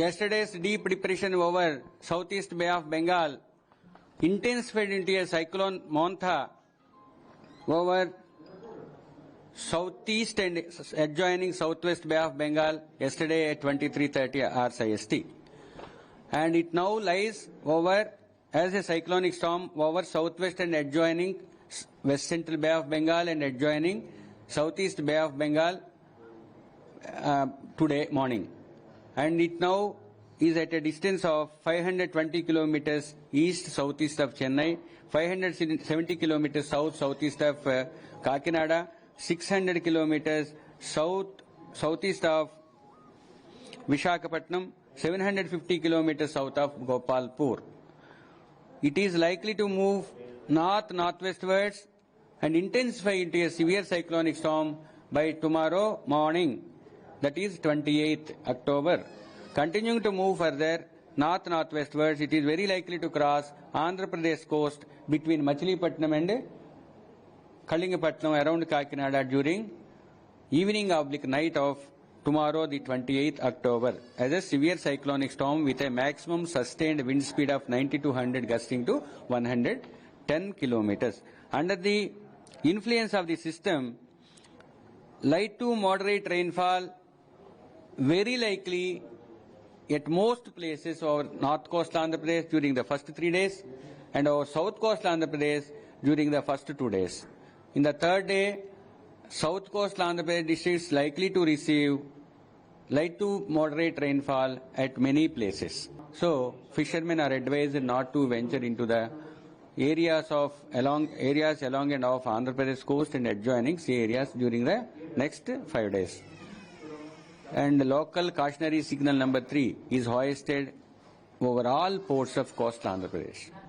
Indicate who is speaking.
Speaker 1: Yesterday's deep depression over southeast Bay of Bengal intensified into a cyclone Montha over southeast and adjoining southwest Bay of Bengal yesterday at 23:30 hours IST. And it now lies over as a cyclonic storm over southwest and adjoining west central Bay of Bengal and adjoining southeast Bay of Bengal today morning. And it now is at a distance of 520 kilometers east southeast of Chennai, 570 kilometers southeast of Kakinada, 600 kilometers southeast of Visakhapatnam, 750 kilometers south of Gopalpur. It is likely to move northwestwards and intensify into a severe cyclonic storm by tomorrow morning, that is 28th October. Continuing to move further northwestwards, it is very likely to cross Andhra Pradesh coast between Machilipatnam and Machilipatnam around Kakinada during evening/night of tomorrow, the 28th October, as a severe cyclonic storm with a maximum sustained wind speed of 90 to 100 gusting to 110 kilometers. Under the influence of the system, light to moderate rainfall very likely at most places over north coast Andhra Pradesh during the first 3 days and over south coast Andhra Pradesh during the first 2 days. In the third day, south coast Andhra Pradesh districts likely to receive light to moderate rainfall at many places. So, fishermen are advised not to venture into the areas along and off Andhra Pradesh coast and adjoining sea areas during the next 5 days. And local cautionary signal number 3 is hoisted over all ports of coastal Andhra Pradesh.